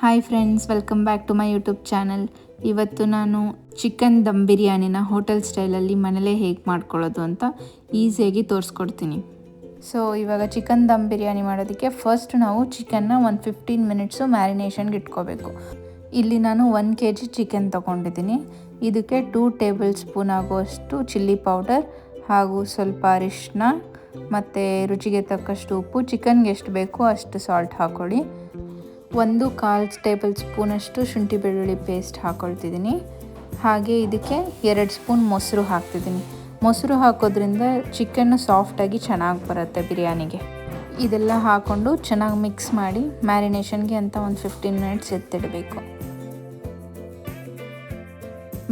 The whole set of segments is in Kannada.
Hi friends, welcome back to my YouTube channel. ಇವತ್ತು ನಾನು ಚಿಕನ್ ದಮ್ ಬಿರಿಯಾನಿನ ಹೋಟೆಲ್ ಸ್ಟೈಲಲ್ಲಿ ಮನೇಲೇ ಹೇಗೆ ಮಾಡ್ಕೊಳ್ಳೋದು ಅಂತ ಈಸಿಯಾಗಿ ತೋರಿಸ್ಕೊಡ್ತೀನಿ. ಸೊ ಇವಾಗ ಚಿಕನ್ ದಮ್ ಬಿರಿಯಾನಿ ಮಾಡೋದಕ್ಕೆ ಫಸ್ಟ್ ನಾವು ಚಿಕನ್ನ ಒಂದು 15 ಮಿನಿಟ್ಸು ಮ್ಯಾರಿನೇಷನ್ಗೆ ಇಟ್ಕೋಬೇಕು. ಇಲ್ಲಿ ನಾನು 1 kg ಚಿಕನ್ ತೊಗೊಂಡಿದ್ದೀನಿ. ಇದಕ್ಕೆ 2 ಟೇಬಲ್ ಸ್ಪೂನ್ ಆಗುವಷ್ಟು ಚಿಲ್ಲಿ ಪೌಡರ್ ಹಾಗೂ ಸ್ವಲ್ಪ ಅರಿಶಿನ ಮತ್ತು ರುಚಿಗೆ ತಕ್ಕಷ್ಟು ಉಪ್ಪು, ಚಿಕನ್ಗೆ ಎಷ್ಟು ಬೇಕೋ ಅಷ್ಟು ಸಾಲ್ಟ್ ಹಾಕ್ಕೊಳ್ಳಿ. 1/4 ಟೇಬಲ್ ಸ್ಪೂನಷ್ಟು ಶುಂಠಿ ಬೆಳ್ಳುಳ್ಳಿ ಪೇಸ್ಟ್ ಹಾಕ್ಕೊಳ್ತಿದ್ದೀನಿ. ಹಾಗೆ ಇದಕ್ಕೆ 2 ಸ್ಪೂನ್ ಮೊಸರು ಹಾಕ್ತಿದ್ದೀನಿ. ಮೊಸರು ಹಾಕೋದ್ರಿಂದ ಚಿಕನ್ನು ಸಾಫ್ಟಾಗಿ ಚೆನ್ನಾಗಿ ಬರುತ್ತೆ ಬಿರಿಯಾನಿಗೆ. ಇದೆಲ್ಲ ಹಾಕ್ಕೊಂಡು ಚೆನ್ನಾಗಿ ಮಿಕ್ಸ್ ಮಾಡಿ ಮ್ಯಾರಿನೇಷನ್ಗೆ ಅಂತ ಒಂದು 15 ಮಿನಿಟ್ಸ್ ಎತ್ತಿಡಬೇಕು.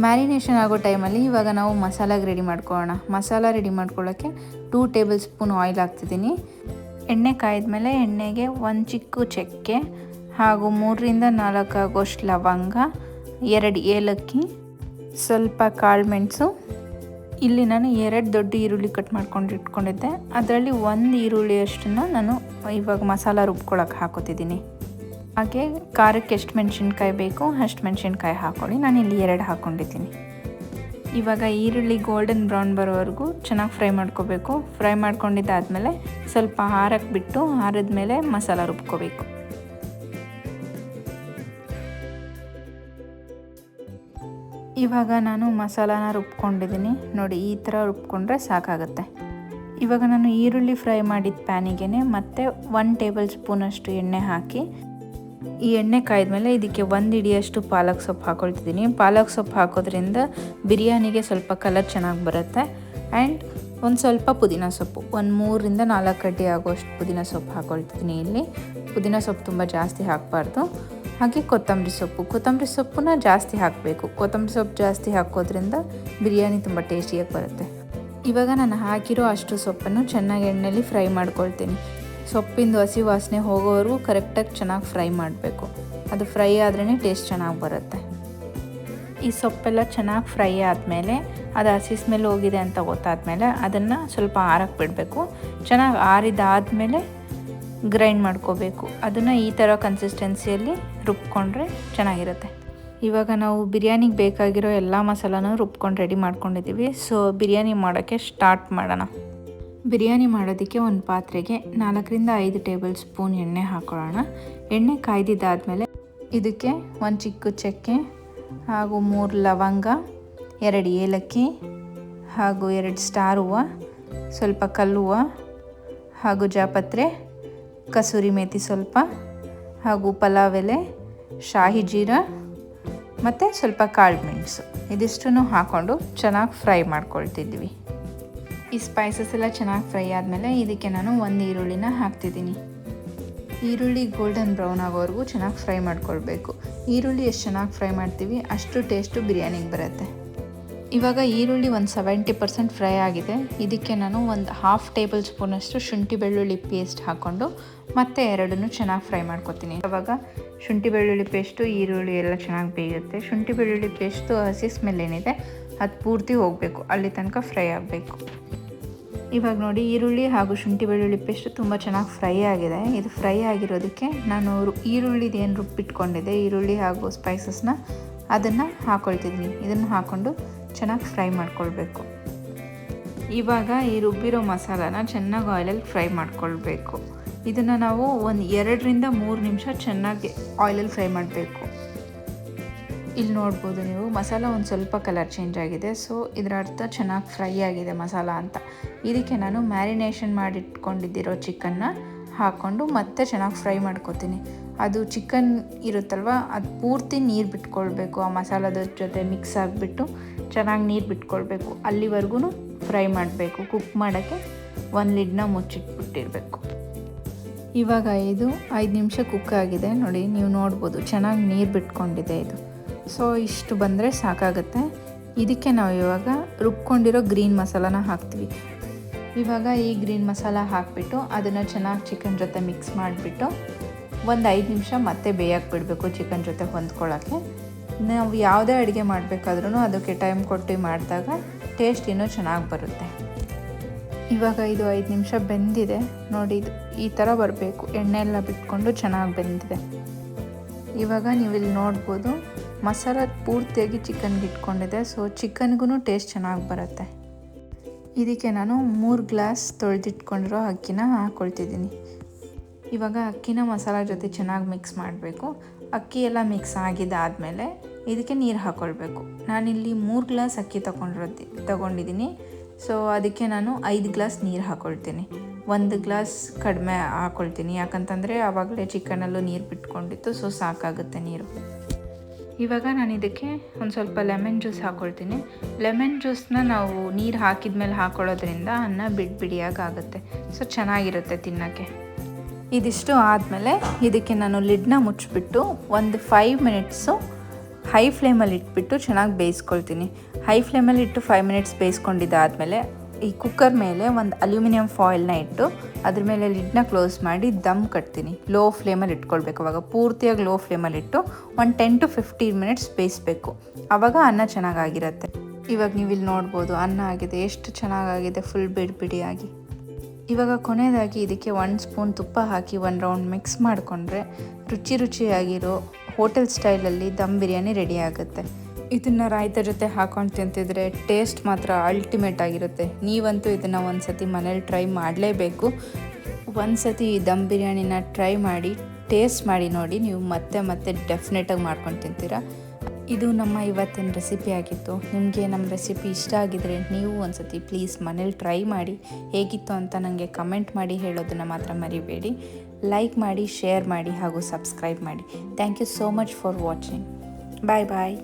ಮ್ಯಾರಿನೇಷನ್ ಆಗೋ ಟೈಮಲ್ಲಿ ಇವಾಗ ನಾವು ಮಸಾಲಾಗೆ ರೆಡಿ ಮಾಡ್ಕೊಳ್ಳೋಣ. ಮಸಾಲ ರೆಡಿ ಮಾಡ್ಕೊಳ್ಳೋಕ್ಕೆ 2 ಟೇಬಲ್ ಸ್ಪೂನ್ ಆಯಿಲ್ ಹಾಕ್ತಿದ್ದೀನಿ. ಎಣ್ಣೆ ಕಾಯ್ದ್ಮೇಲೆ ಎಣ್ಣೆಗೆ 1 ಚಿಕ್ಕ ಚಕ್ಕೆ ಹಾಗೂ 3ರಿಂದ 4 ಆಗೋಷ್ಟು ಲವಂಗ, 2 ಏಲಕ್ಕಿ, ಸ್ವಲ್ಪ ಕಾಳು ಮೆಣಸು. ಇಲ್ಲಿ ನಾನು 2 ದೊಡ್ಡ ಈರುಳ್ಳಿ ಕಟ್ ಮಾಡ್ಕೊಂಡು ಇಟ್ಕೊಂಡಿದ್ದೆ. ಅದರಲ್ಲಿ 1 ಈರುಳ್ಳಿಯಷ್ಟನ್ನು ನಾನು ಇವಾಗ ಮಸಾಲ ರುಬ್ಕೊಳ್ಳೋಕೆ ಹಾಕೋತಿದ್ದೀನಿ. ಹಾಗೆ ಖಾರಕ್ಕೆ ಎಷ್ಟು ಮೆಣಸಿನ್ಕಾಯಿ ಬೇಕು ಅಷ್ಟು ಮೆಣಸಿನ್ಕಾಯಿ ಹಾಕ್ಕೊಳ್ಳಿ. ನಾನು ಇಲ್ಲಿ 2 ಹಾಕ್ಕೊಂಡಿದ್ದೀನಿ. ಇವಾಗ ಈರುಳ್ಳಿ ಗೋಲ್ಡನ್ ಬ್ರೌನ್ ಬರೋವರೆಗೂ ಚೆನ್ನಾಗಿ ಫ್ರೈ ಮಾಡ್ಕೋಬೇಕು. ಫ್ರೈ ಮಾಡ್ಕೊಂಡಿದ್ದಾದಮೇಲೆ ಸ್ವಲ್ಪ ಆರಕ್ಕೆ ಬಿಟ್ಟು ಆರಿದ್ಮೇಲೆ ಮಸಾಲ ರುಬ್ಕೋಬೇಕು. ಇವಾಗ ನಾನು ಮಸಾಲಾನ ರುಬ್ಕೊಂಡಿದ್ದೀನಿ. ನೋಡಿ, ಈ ಥರ ರುಬ್ಕೊಂಡ್ರೆ ಸಾಕಾಗುತ್ತೆ. ಇವಾಗ ನಾನು ಈರುಳ್ಳಿ ಫ್ರೈ ಮಾಡಿದ ಪ್ಯಾನಿಗೆ ಮತ್ತೆ 1 ಟೇಬಲ್ ಸ್ಪೂನಷ್ಟು ಎಣ್ಣೆ ಹಾಕಿ, ಈ ಎಣ್ಣೆ ಕಾಯ್ದ್ಮೇಲೆ ಇದಕ್ಕೆ 1 ಹಿಡಿಯಷ್ಟು ಪಾಲಕ್ ಸೊಪ್ಪು ಹಾಕ್ಕೊಳ್ತಿದ್ದೀನಿ. ಪಾಲಕ್ ಸೊಪ್ಪು ಹಾಕೋದ್ರಿಂದ ಬಿರಿಯಾನಿಗೆ ಸ್ವಲ್ಪ ಕಲರ್ ಚೆನ್ನಾಗಿ ಬರುತ್ತೆ. ಆ್ಯಂಡ್ ಒಂದು ಸ್ವಲ್ಪ ಪುದೀನ ಸೊಪ್ಪು, ಒಂದು 3ರಿಂದ 4 ಕಡ್ಡಿ ಆಗೋಷ್ಟು ಪುದೀನ ಸೊಪ್ಪು ಹಾಕ್ಕೊಳ್ತಿದ್ದೀನಿ. ಇಲ್ಲಿ ಪುದೀನ ಸೊಪ್ಪು ತುಂಬ ಜಾಸ್ತಿ ಹಾಕಬಾರ್ದು. ಹಾಗೆ ಕೊತ್ತಂಬರಿ ಸೊಪ್ಪನ್ನ ಜಾಸ್ತಿ ಹಾಕಬೇಕು. ಕೊತ್ತಂಬರಿ ಸೊಪ್ಪು ಜಾಸ್ತಿ ಹಾಕೋದ್ರಿಂದ ಬಿರಿಯಾನಿ ತುಂಬ ಟೇಸ್ಟಿಯಾಗಿ ಬರುತ್ತೆ. ಇವಾಗ ನಾನು ಹಾಕಿರೋ ಅಷ್ಟು ಸೊಪ್ಪನ್ನು ಚೆನ್ನಾಗಿ ಎಣ್ಣೆಯಲ್ಲಿ ಫ್ರೈ ಮಾಡ್ಕೊಳ್ತೀನಿ. ಸೊಪ್ಪಿಂದು ಹಸಿ ವಾಸನೆ ಹೋಗೋವರೆಗೂ ಕರೆಕ್ಟಾಗಿ ಚೆನ್ನಾಗಿ ಫ್ರೈ ಮಾಡಬೇಕು. ಅದು ಫ್ರೈ ಆದ್ರೇ ಟೇಸ್ಟ್ ಚೆನ್ನಾಗಿ ಬರುತ್ತೆ. ಈ ಸೊಪ್ಪೆಲ್ಲ ಚೆನ್ನಾಗಿ ಫ್ರೈ ಆದಮೇಲೆ ಅದು ಹಸಿ ಸ್ಮೆಲ್ ಹೋಗಿದೆ ಅಂತ ಗೊತ್ತಾದಮೇಲೆ ಅದನ್ನು ಸ್ವಲ್ಪ ಆರಕ್ಕೆ ಬಿಡಬೇಕು. ಚೆನ್ನಾಗಿ ಆರಿದಾದಮೇಲೆ ಗ್ರೈಂಡ್ ಮಾಡ್ಕೋಬೇಕು. ಅದನ್ನು ಈ ಥರ ಕನ್ಸಿಸ್ಟೆನ್ಸಿಯಲ್ಲಿ ರುಬ್ಕೊಂಡ್ರೆ ಚೆನ್ನಾಗಿರುತ್ತೆ. ಇವಾಗ ನಾವು ಬಿರಿಯಾನಿಗೆ ಬೇಕಾಗಿರೋ ಎಲ್ಲ ಮಸಾಲಾನು ರುಬ್ಕೊಂಡು ರೆಡಿ ಮಾಡ್ಕೊಂಡಿದ್ದೀವಿ. ಸೊ ಬಿರಿಯಾನಿ ಮಾಡೋಕ್ಕೆ ಸ್ಟಾರ್ಟ್ ಮಾಡೋಣ. ಬಿರಿಯಾನಿ ಮಾಡೋದಕ್ಕೆ ಒಂದು ಪಾತ್ರೆಗೆ 4ರಿಂದ 5 ಟೇಬಲ್ ಸ್ಪೂನ್ ಎಣ್ಣೆ ಹಾಕೊಳ್ಳೋಣ. ಎಣ್ಣೆ ಕಾಯ್ದಿದ್ದಾದಮೇಲೆ ಇದಕ್ಕೆ 1 ಚಿಕ್ಕ ಚಕ್ಕೆ ಹಾಗೂ 3 ಲವಂಗ, 2 ಏಲಕ್ಕಿ ಹಾಗೂ 2 ಸ್ಟಾರ್ ಹೂವು, ಸ್ವಲ್ಪ ಕಲ್ಲು ಹೂವು ಹಾಗೂ ಜಾಪತ್ರೆ, ಕಸೂರಿ ಮೇಥಿ ಸ್ವಲ್ಪ ಹಾಗೂ ಪಲಾವ್ ಎಲೆ, ಶಾಹಿ ಜೀರಾ ಮತ್ತು ಸ್ವಲ್ಪ ಕಾಳು ಮೆಣಸು. ಇದಿಷ್ಟನ್ನು ಹಾಕ್ಕೊಂಡು ಚೆನ್ನಾಗಿ ಫ್ರೈ ಮಾಡ್ಕೊಳ್ತಿದ್ವಿ. ಈ ಸ್ಪೈಸಸ್ ಎಲ್ಲ ಚೆನ್ನಾಗಿ ಫ್ರೈ ಆದಮೇಲೆ ಇದಕ್ಕೆ ನಾನು 1 ಈರುಳ್ಳಿನ ಹಾಕ್ತಿದ್ದೀನಿ. ಈರುಳ್ಳಿ ಗೋಲ್ಡನ್ ಬ್ರೌನ್ ಆಗೋವರೆಗೂ ಚೆನ್ನಾಗಿ ಫ್ರೈ ಮಾಡ್ಕೊಳ್ಬೇಕು. ಈರುಳ್ಳಿ ಎಷ್ಟು ಚೆನ್ನಾಗಿ ಫ್ರೈ ಮಾಡ್ತೀವಿ ಅಷ್ಟು ಟೇಸ್ಟು ಬಿರಿಯಾನಿಗೆ ಬರುತ್ತೆ. ಇವಾಗ ಈರುಳ್ಳಿ ಒಂದು 70% ಫ್ರೈ ಆಗಿದೆ. ಇದಕ್ಕೆ ನಾನು ಒಂದು 1/2 ಟೇಬಲ್ ಸ್ಪೂನಷ್ಟು ಶುಂಠಿ ಬೆಳ್ಳುಳ್ಳಿ ಪೇಸ್ಟ್ ಹಾಕ್ಕೊಂಡು ಮತ್ತೆ ಎರಡನ್ನೂ ಚೆನ್ನಾಗಿ ಫ್ರೈ ಮಾಡ್ಕೊತೀನಿ. ಇವಾಗ ಶುಂಠಿ ಬೆಳ್ಳುಳ್ಳಿ ಪೇಸ್ಟು, ಈರುಳ್ಳಿ ಎಲ್ಲ ಚೆನ್ನಾಗಿ ಬೇಯುತ್ತೆ. ಶುಂಠಿ ಬೆಳ್ಳುಳ್ಳಿ ಪೇಸ್ಟು ಹಸಿ ಸ್ಮೆಲ್ ಏನಿದೆ ಅದು ಪೂರ್ತಿ ಹೋಗಬೇಕು, ಅಲ್ಲಿ ತನಕ ಫ್ರೈ ಆಗಬೇಕು. ಇವಾಗ ನೋಡಿ, ಈರುಳ್ಳಿ ಹಾಗೂ ಶುಂಠಿ ಬೆಳ್ಳುಳ್ಳಿ ಪೇಸ್ಟು ತುಂಬ ಚೆನ್ನಾಗಿ ಫ್ರೈ ಆಗಿದೆ. ಇದು ಫ್ರೈ ಆಗಿರೋದಕ್ಕೆ ನಾನು ಈರುಳ್ಳಿದು ಏನು ರುಬ್ಬಿಟ್ಕೊಂಡಿದ್ದೆ, ಈರುಳ್ಳಿ ಹಾಗೂ ಸ್ಪೈಸಸ್ನ ಅದನ್ನು ಹಾಕ್ಕೊಳ್ತಿದ್ದೀನಿ. ಇದನ್ನು ಹಾಕ್ಕೊಂಡು ಚೆನ್ನಾಗಿ ಫ್ರೈ ಮಾಡ್ಕೊಳ್ಬೇಕು. ಇವಾಗ ಈ ರುಬ್ಬಿರೋ ಮಸಾಲಾನ ಚೆನ್ನಾಗಿ ಆಯಿಲಲ್ಲಿ ಫ್ರೈ ಮಾಡ್ಕೊಳ್ಬೇಕು. ಇದನ್ನು ನಾವು ಒಂದು 2ರಿಂದ 3 ನಿಮಿಷ ಚೆನ್ನಾಗಿ ಆಯಿಲಲ್ಲಿ ಫ್ರೈ ಮಾಡಬೇಕು. ಇಲ್ಲಿ ನೋಡ್ಬೋದು ನೀವು, ಮಸಾಲ ಒಂದು ಸ್ವಲ್ಪ ಕಲರ್ ಚೇಂಜ್ ಆಗಿದೆ. ಸೊ ಇದರ ಅರ್ಥ ಚೆನ್ನಾಗಿ ಫ್ರೈ ಆಗಿದೆ ಮಸಾಲ ಅಂತ. ಇದಕ್ಕೆ ನಾನು ಮ್ಯಾರಿನೇಷನ್ ಮಾಡಿಟ್ಕೊಂಡಿದ್ದಿರೋ ಚಿಕನ್ನ ಹಾಕ್ಕೊಂಡು ಮತ್ತೆ ಚೆನ್ನಾಗಿ ಫ್ರೈ ಮಾಡ್ಕೊತೀನಿ. ಅದು ಚಿಕನ್ ಇರುತ್ತಲ್ವ, ಅದು ಪೂರ್ತಿ ನೀರು ಬಿಟ್ಕೊಳ್ಬೇಕು. ಆ ಮಸಾಲದ ಜೊತೆ ಮಿಕ್ಸ್ ಆಗಿಬಿಟ್ಟು ಚೆನ್ನಾಗಿ ನೀರು ಬಿಟ್ಕೊಳ್ಬೇಕು. ಅಲ್ಲಿವರೆಗೂ ಫ್ರೈ ಮಾಡಬೇಕು. ಕುಕ್ ಮಾಡೋಕ್ಕೆ ಒಂದು ಲಿಡ್ನ ಮುಚ್ಚಿಟ್ಬಿಟ್ಟಿರಬೇಕು. ಇವಾಗ 5 ನಿಮಿಷ ಕುಕ್ ಆಗಿದೆ. ನೋಡಿ, ನೀವು ನೋಡ್ಬೋದು ಚೆನ್ನಾಗಿ ನೀರು ಬಿಟ್ಕೊಂಡಿದೆ ಇದು. ಸೊ ಇಷ್ಟು ಬಂದರೆ ಸಾಕಾಗುತ್ತೆ. ಇದಕ್ಕೆ ನಾವು ಇವಾಗ ರುಬ್ಕೊಂಡಿರೋ ಗ್ರೀನ್ ಮಸಾಲಾನ ಹಾಕ್ತೀವಿ. ಇವಾಗ ಈ ಗ್ರೀನ್ ಮಸಾಲ ಹಾಕಿಬಿಟ್ಟು ಅದನ್ನು ಚೆನ್ನಾಗಿ ಚಿಕನ್ ಜೊತೆ ಮಿಕ್ಸ್ ಮಾಡಿಬಿಟ್ಟು ಒಂದು 5 ನಿಮಿಷ ಮತ್ತೆ ಬೇಯಕ್ಕೆ ಬಿಡಬೇಕು ಚಿಕನ್ ಜೊತೆ ಹೊಂದ್ಕೊಳ್ಳೋಕ್ಕೆ. ನಾವು ಯಾವುದೇ ಅಡುಗೆ ಮಾಡಬೇಕಾದ್ರೂ ಅದಕ್ಕೆ ಟೈಮ್ ಕೊಟ್ಟು ಮಾಡಿದಾಗ ಟೇಸ್ಟ್ ಇನ್ನೂ ಚೆನ್ನಾಗಿ ಬರುತ್ತೆ. ಇವಾಗ ಇದು 5 ನಿಮಿಷ ಬೆಂದಿದೆ ನೋಡಿ. ಇದು ಈ ಥರ ಬರಬೇಕು, ಎಣ್ಣೆ ಎಲ್ಲ ಬಿಟ್ಕೊಂಡು ಚೆನ್ನಾಗಿ ಬೆಂದಿದೆ. ಇವಾಗ ನೀವು ಇಲ್ಲಿ ನೋಡ್ಬೋದು ಮಸಾಲ ಪೂರ್ತಿಯಾಗಿ ಚಿಕನ್ಗೆ ಇಟ್ಕೊಂಡಿದೆ. ಸೊ ಚಿಕನ್ಗೂ ಟೇಸ್ಟ್ ಚೆನ್ನಾಗಿ ಬರುತ್ತೆ. ಇದಕ್ಕೆ ನಾನು 3 ಗ್ಲಾಸ್ ತೊಳೆದಿಟ್ಕೊಂಡಿರೋ ಅಕ್ಕಿನ ಹಾಕ್ಕೊಳ್ತಿದ್ದೀನಿ. ಇವಾಗ ಅಕ್ಕಿನ ಮಸಾಲ ಜೊತೆ ಚೆನ್ನಾಗಿ ಮಿಕ್ಸ್ ಮಾಡಬೇಕು. ಅಕ್ಕಿ ಎಲ್ಲ ಮಿಕ್ಸ್ ಆಗಿದ್ದಾದಮೇಲೆ ಇದಕ್ಕೆ ನೀರು ಹಾಕ್ಕೊಳ್ಬೇಕು. ನಾನಿಲ್ಲಿ 3 ಗ್ಲಾಸ್ ಅಕ್ಕಿ ತಗೊಂಡಿದ್ದೀನಿ. ಸೊ ಅದಕ್ಕೆ ನಾನು 5 ಗ್ಲಾಸ್ ನೀರು ಹಾಕ್ಕೊಳ್ತೀನಿ. 1 ಗ್ಲಾಸ್ ಕಡಿಮೆ ಹಾಕ್ಕೊಳ್ತೀನಿ, ಯಾಕಂತಂದರೆ ಆವಾಗಲೇ ಚಿಕನಲ್ಲೂ ನೀರು ಬಿಟ್ಕೊಂಡಿತ್ತು. ಸೊ ಸಾಕಾಗುತ್ತೆ ನೀರು. ಇವಾಗ ನಾನು ಇದಕ್ಕೆ ಒಂದು ಸ್ವಲ್ಪ ಲೆಮನ್ ಜ್ಯೂಸ್ ಹಾಕ್ಕೊಳ್ತೀನಿ. ಲೆಮನ್ ಜ್ಯೂಸನ್ನ ನಾವು ನೀರು ಹಾಕಿದ ಮೇಲೆ ಹಾಕ್ಕೊಳ್ಳೋದ್ರಿಂದ ಅನ್ನ ಬಿಡಿಯಾಗಿ ಆಗುತ್ತೆ. ಸೊ ಚೆನ್ನಾಗಿರುತ್ತೆ ತಿನ್ನೋಕ್ಕೆ. ಇದಿಷ್ಟು ಆದಮೇಲೆ ಇದಕ್ಕೆ ನಾನು ಲಿಡ್ನ ಮುಚ್ಚಿಬಿಟ್ಟು ಒಂದು 5 ಮಿನಿಟ್ಸು ಹೈ ಫ್ಲೇಮಲ್ಲಿ ಇಟ್ಬಿಟ್ಟು ಚೆನ್ನಾಗಿ ಬೇಯಿಸ್ಕೊಳ್ತೀನಿ. ಹೈ ಫ್ಲೇಮಲ್ಲಿ ಇಟ್ಟು 5 ಮಿನಿಟ್ಸ್ ಬೇಯಿಸ್ಕೊಂಡಿದ್ದಾದಮೇಲೆ ಈ ಕುಕ್ಕರ್ ಮೇಲೆ ಒಂದು ಅಲ್ಯೂಮಿನಿಯಂ ಫಾಯಿಲ್ನ ಇಟ್ಟು ಅದ್ರ ಮೇಲೆ ಲಿಡ್ನ ಕ್ಲೋಸ್ ಮಾಡಿ ದಮ್ ಕಟ್ತೀನಿ. ಲೋ ಫ್ಲೇಮಲ್ಲಿ ಇಟ್ಕೊಳ್ಬೇಕು. ಅವಾಗ ಪೂರ್ತಿಯಾಗಿ ಲೋ ಫ್ಲೇಮಲ್ಲಿ ಇಟ್ಟು ಒಂದು 10 to 15 ಮಿನಿಟ್ಸ್ ಬೇಯಿಸ್ಬೇಕು. ಆವಾಗ ಅನ್ನ ಚೆನ್ನಾಗಾಗಿರುತ್ತೆ. ಇವಾಗ ನೀವು ಇಲ್ಲಿ ನೋಡ್ಬೋದು ಅನ್ನ ಆಗಿದೆ, ಎಷ್ಟು ಚೆನ್ನಾಗಾಗಿದೆ, ಫುಲ್ ಬಿಡಿಯಾಗಿ. ಇವಾಗ ಕೊನೆಯದಾಗಿ ಇದಕ್ಕೆ 1 ಸ್ಪೂನ್ ತುಪ್ಪ ಹಾಕಿ 1 ರೌಂಡ್ ಮಿಕ್ಸ್ ಮಾಡಿಕೊಂಡ್ರೆ ರುಚಿಯಾಗಿರೋ ಹೋಟೆಲ್ ಸ್ಟೈಲಲ್ಲಿ ದಮ್ ಬಿರಿಯಾನಿ ರೆಡಿ ಆಗುತ್ತೆ. ಇದನ್ನು ರಾಯ್ತ ಜೊತೆ ಹಾಕೊಂಡು ತಿಂತಿದ್ರೆ ಟೇಸ್ಟ್ ಮಾತ್ರ ಅಲ್ಟಿಮೇಟ್ ಆಗಿರುತ್ತೆ. ನೀವಂತೂ ಇದನ್ನು ಒಂದು ಸತಿ ಮನೇಲಿ ಟ್ರೈ ಮಾಡಲೇಬೇಕು. ಒಂದು ಸತಿ ಈ ದಮ್ ಬಿರಿಯಾನಿನ ಟ್ರೈ ಮಾಡಿ ಟೇಸ್ಟ್ ಮಾಡಿ ನೋಡಿ, ನೀವು ಮತ್ತೆ ಡೆಫಿನೆಟಾಗಿ ಮಾಡ್ಕೊಂಡು ತಿಂತೀರಾ. ಇದು ನಮ್ಮ ಇವತ್ತಿನ ರೆಸಿಪಿ ಆಗಿತ್ತು. ನಿಮಗೆ ನಮ್ಮ ರೆಸಿಪಿ ಇಷ್ಟ ಆಗಿದರೆ ನೀವು ಒಂದು ಸತಿ ಪ್ಲೀಸ್ ಮನೇಲಿ ಟ್ರೈ ಮಾಡಿ ಹೇಗಿತ್ತು ಅಂತ ನನಗೆ ಕಮೆಂಟ್ ಮಾಡಿ ಹೇಳೋದನ್ನು ಮಾತ್ರ ಮರಿಬೇಡಿ. ಲೈಕ್ ಮಾಡಿ, ಶೇರ್ ಮಾಡಿ ಹಾಗೂ ಸಬ್ಸ್ಕ್ರೈಬ್ ಮಾಡಿ. Thank you so much for watching. Bye.